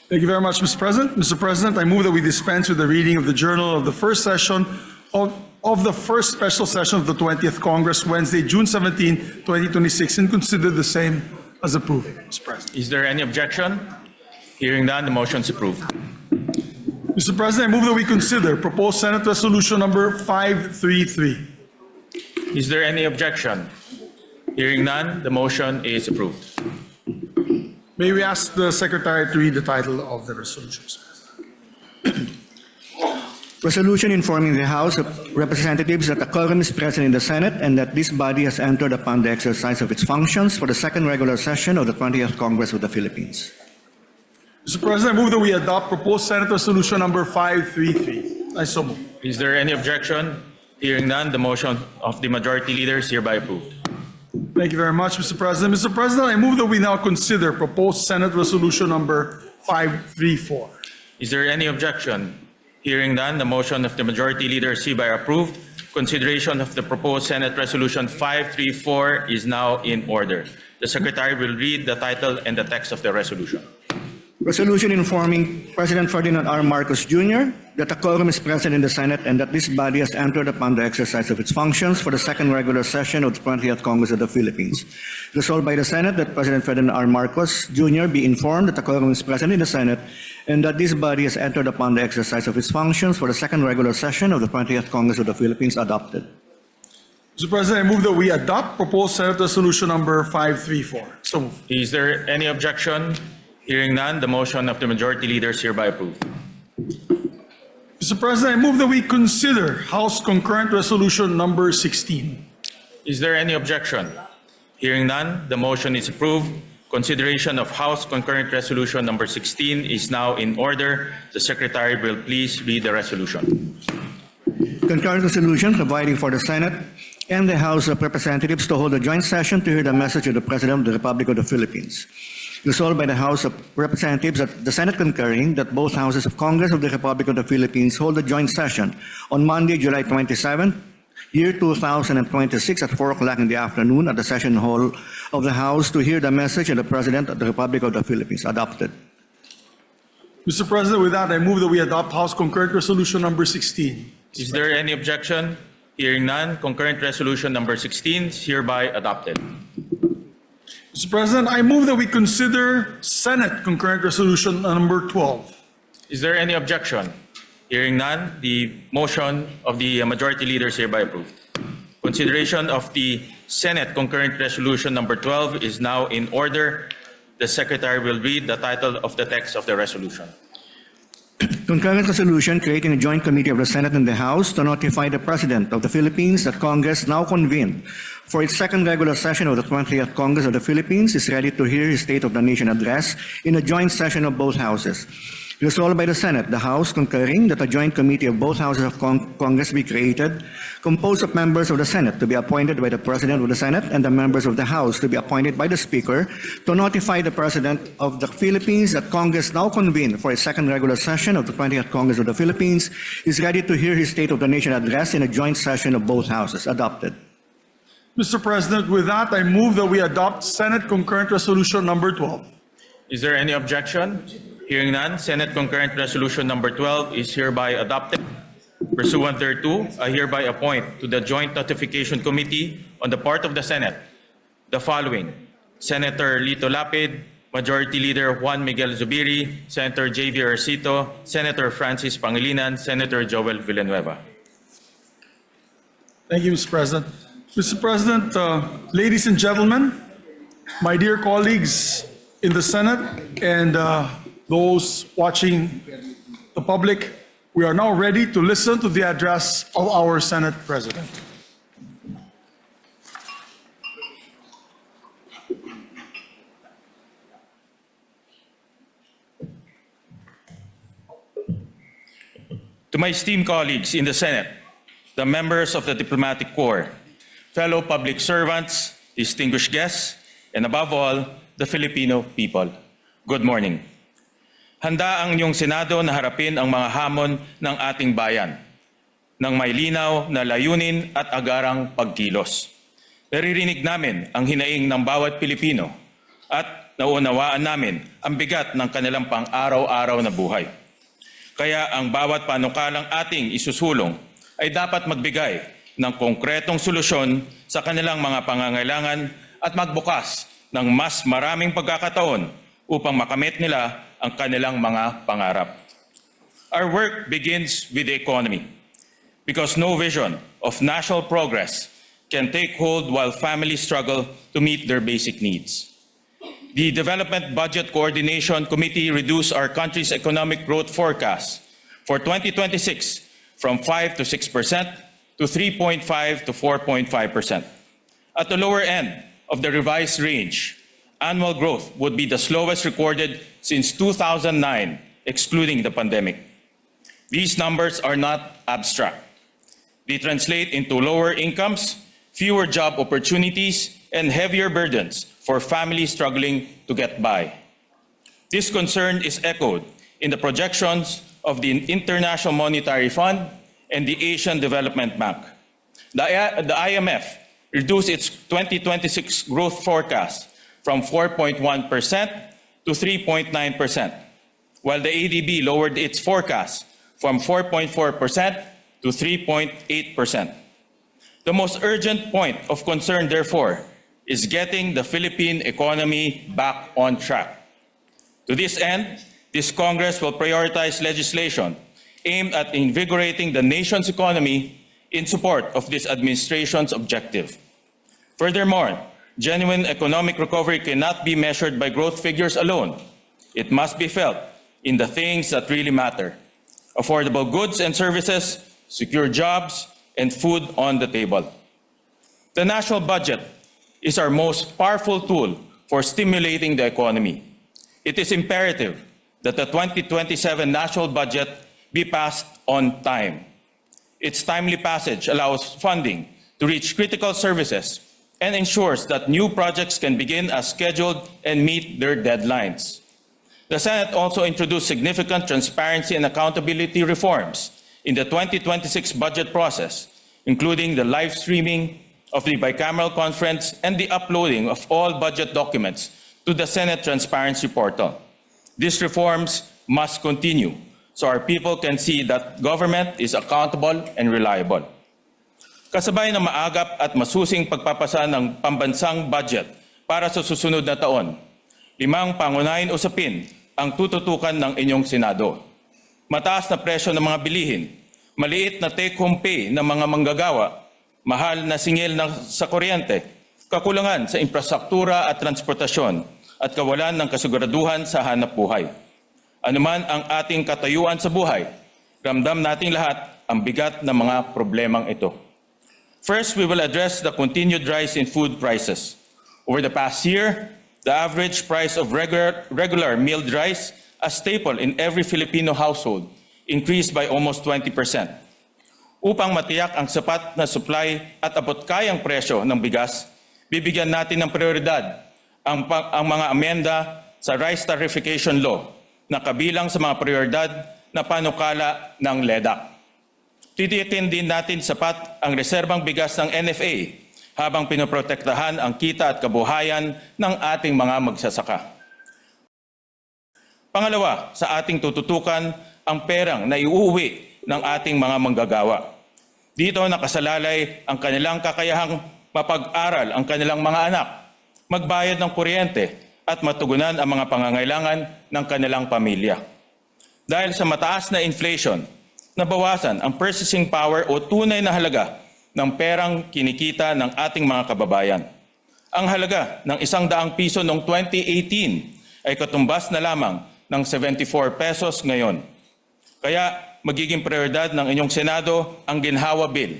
Thank you very much, Mr. President. Mr. President, I move that we dispense with the reading of the journal of the first session of the first special session of the 20th Congress, Wednesday, June 17, 2026, and consider the same as approved, Mr. President. Is there any objection? Hearing none, the motion is approved. Mr. President, I move that we consider proposed Senate Resolution number 533. Is there any objection? Hearing none, the motion is approved. May we ask the Secretary to read the title of the resolution, Mr. President? Resolution informing the House of Representatives that a quorum is present in the Senate and that this body has entered upon the exercise of its functions for the second regular session of the 20th Congress of the Philippines. Mr. President, I move that we adopt proposed Senate Resolution number 533. I so move. Is there any objection? Hearing none, the motion of the majority leader is hereby approved. Thank you very much, Mr. President. Mr. President, I move that we now consider proposed Senate Resolution number 534. Is there any objection? Hearing none, the motion of the majority leader is hereby approved. Consideration of the proposed Senate Resolution 534 is now in order. The Secretary will read the title and the text of the resolution. Resolution informing President Ferdinand R. Marcos Jr. that a quorum is present in the Senate and that this body has entered upon the exercise of its functions for the second regular session of the 20th Congress of the Philippines. Resolved by the Senate that President Ferdinand R. Marcos Jr. be informed that a quorum is present in the Senate and that this body has entered upon the exercise of its functions for the second regular session of the 20th Congress of the Philippines adopted. Mr. President, I move that we adopt proposed Senate Resolution number 534. So move. Is there any objection? Hearing none, the motion of the majority leader is hereby approved. Mr. President, I move that we consider House Concurrent Resolution number 16. Is there any objection? Hearing none, the motion is approved. Consideration of House Concurrent Resolution number 16 is now in order. The Secretary will please read the resolution. Concurrent resolution providing for the Senate and the House of Representatives to hold a joint session to hear the message of the President of the Republic of the Philippines. Resolved by the House of Representatives that the Senate concurring that both Houses of Congress of the Republic of the Philippines hold a joint session on Monday, July 27, year 2026 at 4 o'clock in the afternoon at the session hall of the House to hear the message of the President of the Republic of the Philippines. Adopted. Mr. President, with that, I move that we adopt House Concurrent Resolution number 16. Is there any objection? Hearing none, concurrent resolution number 16 is hereby adopted. Mr. President, I move that we consider Senate Concurrent Resolution number 12. Is there any objection? Hearing none, the motion of the majority leader is hereby approved. Consideration of the Senate Concurrent Resolution number 12 is now in order. The Secretary will read the title of the text of the resolution. Concurrent resolution creating a joint committee of the Senate and the House to notify the President of the Philippines that Congress now convened for its second regular session of the 20th Congress of the Philippines is ready to hear his State of the Nation address in a joint session of both houses. Resolved by the Senate, the House concurring that a joint committee of both houses of Congress be created, composed of members of the Senate to be appointed by the President of the Senate and the members of the House to be appointed by the Speaker to notify the President of the Philippines that Congress now convened for its second regular session of the 20th Congress of the Philippines is ready to hear his State of the Nation address in a joint session of both houses. Adopted. Mr. President, with that, I move that we adopt Senate Concurrent Resolution number 12. Is there any objection? Hearing none, Senate Concurrent Resolution number 12 is hereby adopted. Pursuant thereto, I hereby appoint to the Joint Notification Committee on the part of the Senate the following: Senator Lito Lapid, Majority Leader Juan Miguel Zubiri, Senator J.V. Arcito, Senator Francis Pangilinan, Senator Joel Villanueva. Thank you, Mr. President. Mr. President, ladies and gentlemen, my dear colleagues in the Senate and those watching the public, we are now ready to listen to the address of our Senate President. To my esteemed colleagues in the Senate, the members of the Diplomatic Corps, fellow public servants, distinguished guests, and above all, the Filipino people, good morning. Handa ang inyong Senado na harapin ang mga hamon ng ating bayan ng may linaw na layunin at agarang pagkilos. Naririnig namin ang hinaing ng bawat Pilipino at naunawaan namin ang bigat ng kanilang pang-araw-araw na buhay. Kaya ang bawat panukalang ating isusulong ay dapat magbigay ng konkretong solusyon sa kanilang mga pangangailangan at magbukas ng mas maraming pagkakataon upang makamit nila ang kanilang mga pangarap. Our work begins with the economy because no vision of national progress can take hold while families struggle to meet their basic needs. The Development Budget Coordination Committee reduced our country's economic growth forecast for 2026 from 5 to 6% to 3.5 to 4.5%. At the lower end of the revised range, annual growth would be the slowest recorded since 2009, excluding the pandemic. These numbers are not abstract. They translate into lower incomes, fewer job opportunities, and heavier burdens for families struggling to get by. This concern is echoed in the projections of the International Monetary Fund and the Asian Development Bank. The IMF reduced its 2026 growth forecast from 4.1% to 3.9%, while the ADB lowered its forecast from 4.4% to 3.8%. The most urgent point of concern, therefore, is getting the Philippine economy back on track. To this end, this Congress will prioritize legislation aimed at invigorating the nation's economy in support of this administration's objective. Furthermore, genuine economic recovery cannot be measured by growth figures alone. It must be felt in the things that really matter: affordable goods and services, secure jobs, and food on the table. The national budget is our most powerful tool for stimulating the economy. It is imperative that the 2027 national budget be passed on time. Its timely passage allows funding to reach critical services and ensures that new projects can begin as scheduled and meet their deadlines. The Senate also introduced significant transparency and accountability reforms in the 2026 budget process, including the live streaming of the bicameral conference and the uploading of all budget documents to the Senate Transparency Portal. These reforms must continue so our people can see that government is accountable and reliable. Kasabay ng maagap at masusing pagpapasa ng pambansang budget para sa susunod na taon, 5 pangunahing usapin ang tututukan ng inyong Senado. Mataas na presyo ng mga bilihin, maliit na take-home pay ng mga manggagawa, mahal na singil sa kuryente, kakulangan sa infrastruktura at transportasyon, at kawalan ng kasiguraduhan sa hanap buhay. Anuman ang ating katayuan sa buhay, ramdam nating lahat ang bigat ng mga problemang ito. First, we will address the continued rise in food prices. Over the past year, the average price of regular milled rice, a staple in every Filipino household, increased by almost 20%. Upang matiyak ang sapat na supply at abot-kayang presyo ng bigas, bibigyan natin ng prioridad ang mga amenda sa Rice Tarification Law na kabilang sa mga prioridad na panukala ng LEDAC. Titiyakin din natin sapat ang reserbang bigas ng NFA habang pinoprotektahan ang kita at kabuhayan ng ating mga magsasaka. Pangalawa, sa ating tututukan ang perang na iuuwi ng ating mga manggagawa. Dito nakasalalay ang kanilang kakayahang mapag-aral ang kanilang mga anak, magbayad ng kuryente at matugunan ang mga pangangailangan ng kanilang pamilya. Dahil sa mataas na inflation, nabawasan ang purchasing power o tunay na halaga ng perang kinikita ng ating mga kababayan. Ang halaga ng 100 piso noong 2018 ay katumbas na lamang ng 74 pesos ngayon. Kaya magiging prioridad ng inyong Senado ang Ginhawa Bill.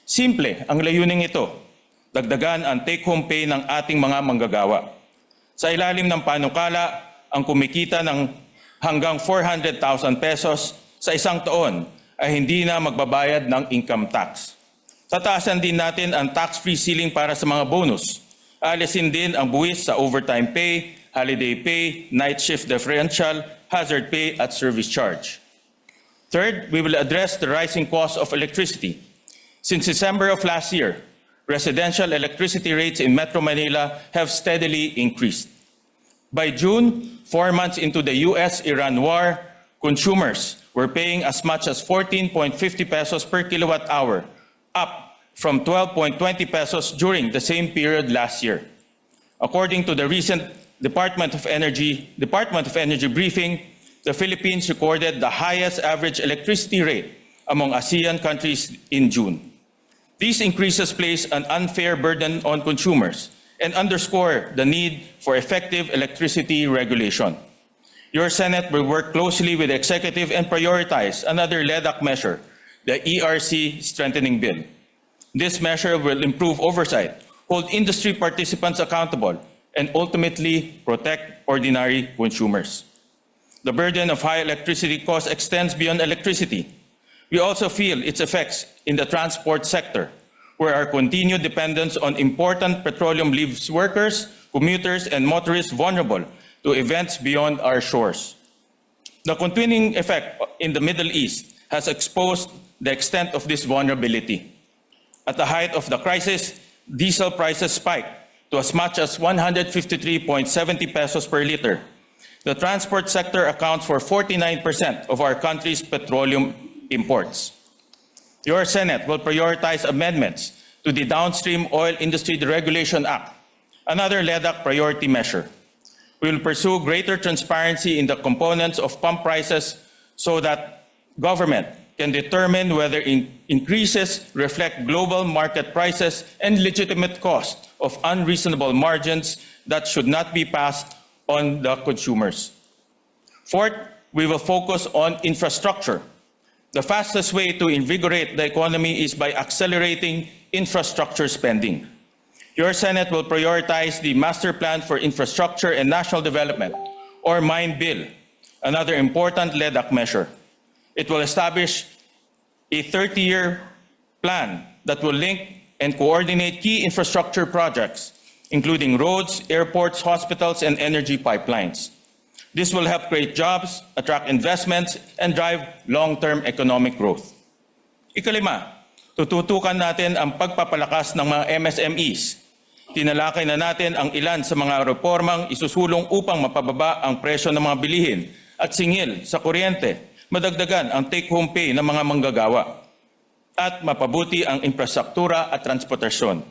Simple ang layuning ito, dagdagan ang take-home pay ng ating mga manggagawa. Sa ilalim ng panukala, ang kumikita ng hanggang 400,000 pesos sa isang taon ay hindi na magbabayad ng income tax. Tataasan din natin ang tax-free ceiling para sa mga bonus. Alisin din ang buwis sa overtime pay, holiday pay, night shift differential, hazard pay at service charge. Third, we will address the rising cost of electricity. Since December of last year, residential electricity rates in Metro Manila have steadily increased. By June, 4 months into the US-Iran war, consumers were paying as much as 14.50 pesos per kilowatt hour, up from 12.20 pesos during the same period last year. According to the recent Department of Energy briefing, the Philippines recorded the highest average electricity rate among ASEAN countries in June. These increases place an unfair burden on consumers and underscore the need for effective electricity regulation. Your Senate will work closely with the Executive and prioritize another LEDAC measure, the ERC Strengthening Bill. This measure will improve oversight, hold industry participants accountable, and ultimately protect ordinary consumers. The burden of high electricity costs extends beyond electricity. We also feel its effects in the transport sector, where our continued dependence on important petroleum leaves workers, commuters, and motorists vulnerable to events beyond our shores. The continuing effect in the Middle East has exposed the extent of this vulnerability. At the height of the crisis, diesel prices spiked to as much as 153.70 pesos per liter. The transport sector accounts for 49% of our country's petroleum imports. Your Senate will prioritize amendments to the Downstream Oil Industry Deregulation Act, another LEDAC priority measure. We will pursue greater transparency in the components of pump prices so that government can determine whether increases reflect global market prices and legitimate cost of unreasonable margins that should not be passed on the consumers. Fourth, we will focus on infrastructure. The fastest way to invigorate the economy is by accelerating infrastructure spending. Your Senate will prioritize the Master Plan for Infrastructure and National Development, or MIND Bill, another important LEDAC measure. It will establish a 30-year plan that will link and coordinate key infrastructure projects, including roads, airports, hospitals, and energy pipelines. This will help create jobs, attract investments, and drive long-term economic growth. Ikalima, tututukan natin ang pagpapalakas ng mga MSMEs. Tinalakay na natin ang ilan sa mga reformang isusulong upang mapababa ang presyo ng mga bilihin at singil sa kuryente, madagdagan ang take-home pay ng mga manggagawa, at mapabuti ang infrastruktura at transportasyon.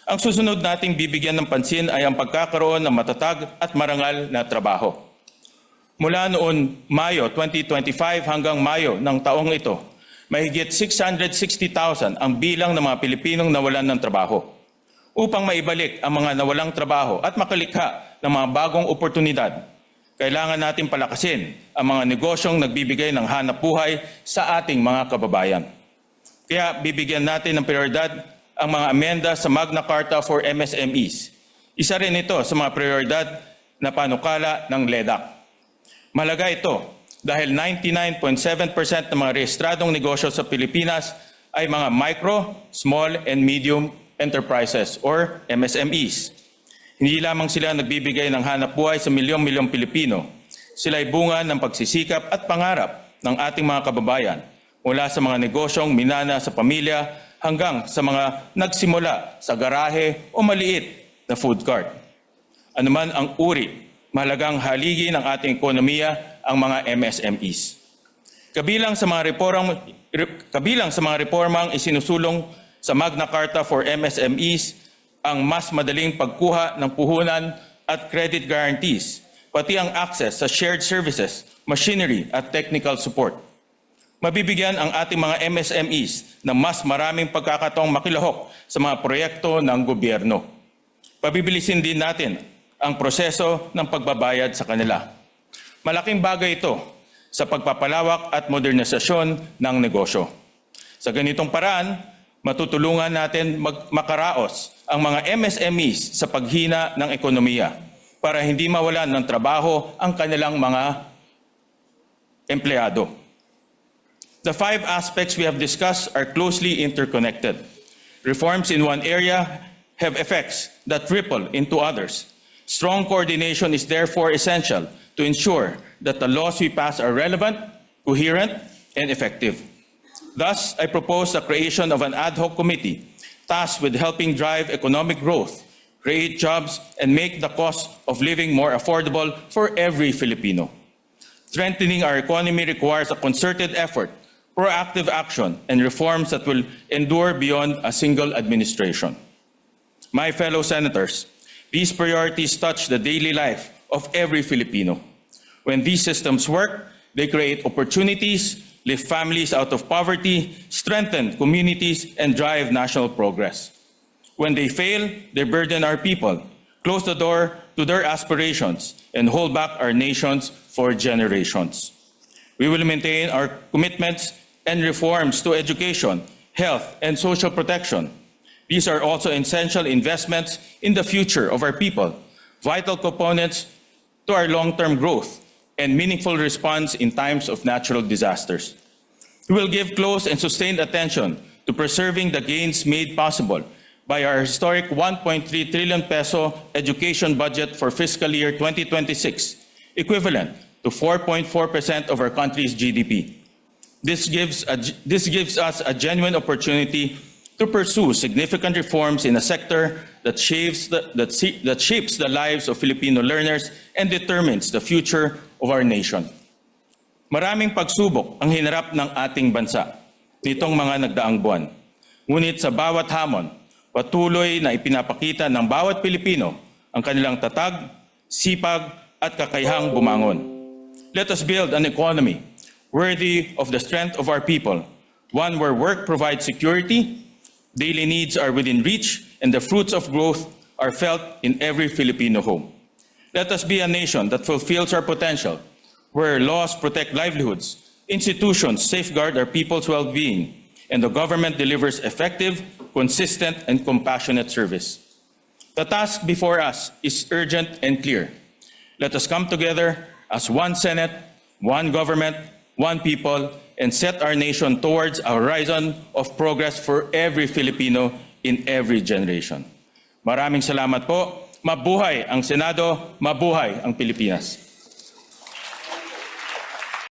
Ang susunod nating bibigyan ng pansin ay ang pagkakaroon ng matatag at marangal na trabaho. Mula noon Mayo 2025 hanggang Mayo ng taong ito, mahigit 660,000 ang bilang ng mga Pilipinong nawalan ng trabaho. Upang maibalik ang mga nawalang trabaho at makalikha ng mga bagong oportunidad, kailangan natin palakasin ang mga negosyong nagbibigay ng hanap buhay sa ating mga kababayan. Kaya bibigyan natin ng prioridad ang mga amenda sa Magna Carta for MSMEs. Isa rin ito sa mga prioridad na panukala ng LEDAC. Mahalaga ito dahil 99.7% ng mga rehistradong negosyo sa Pilipinas ay mga micro, small, and medium enterprises or MSMEs. Hindi lamang sila nagbibigay ng hanap buhay sa milyong-milyong Pilipino. Sila ay bunga ng pagsisikap at pangarap ng ating mga kababayan mula sa mga negosyong minana sa pamilya hanggang sa mga nagsimula sa garahe o maliit na food cart. Ano man ang uri, mahalagang haligi ng ating ekonomiya ang mga MSMEs. Kabilang sa mga reformang isinusulong sa Magna Carta for MSMEs ang mas madaling pagkuha ng puhunan at credit guarantees, pati ang access sa shared services, machinery at technical support. Mabibigyan ang ating mga MSMEs ng mas maraming pagkakataong makilahok sa mga proyekto ng gobyerno. Pabibilisin din natin ang proseso ng pagbabayad sa kanila. Malaking bagay ito sa pagpapalawak at modernisasyon ng negosyo. Sa ganitong paraan, matutulungan natin makaraos ang mga MSMEs sa paghina ng ekonomiya para hindi mawalan ng trabaho ang kanilang mga empleyado. The 5 aspects we have discussed are closely interconnected. Reforms in one area have effects that ripple into others. Strong coordination is therefore essential to ensure that the laws we pass are relevant, coherent, and effective. Thus, I propose the creation of an ad hoc committee tasked with helping drive economic growth, create jobs, and make the cost of living more affordable for every Filipino. Strengthening our economy requires a concerted effort, proactive action, and reforms that will endure beyond a single administration. My fellow senators, these priorities touch the daily life of every Filipino. When these systems work, they create opportunities, lift families out of poverty, strengthen communities, and drive national progress. When they fail, they burden our people, close the door to their aspirations, and hold back our nations for generations. We will maintain our commitments and reforms to education, health, and social protection. These are also essential investments in the future of our people, vital components to our long-term growth, and meaningful response in times of natural disasters. We will give close and sustained attention to preserving the gains made possible by our historic 1.3 trillion peso education budget for fiscal year 2026, equivalent to 4.4% of our country's GDP. This gives us a genuine opportunity to pursue significant reforms in a sector that shapes the lives of Filipino learners and determines the future of our nation. Maraming pagsubok ang hinarap ng ating bansa nitong mga nagdaang buwan. Ngunit sa bawat hamon, patuloy na ipinapakita ng bawat Pilipino ang kanilang tatag, sipag at kakayahang bumangon. Let us build an economy worthy of the strength of our people, one where work provides security, daily needs are within reach, and the fruits of growth are felt in every Filipino home. Let us be a nation that fulfills our potential, where laws protect livelihoods, institutions safeguard our people's well-being, and the government delivers effective, consistent, and compassionate service. The task before us is urgent and clear. Let us come together as one Senate, one government, one people, and set our nation towards a horizon of progress for every Filipino in every generation. Maraming salamat po. Mabuhay ang Senado, mabuhay ang Pilipinas.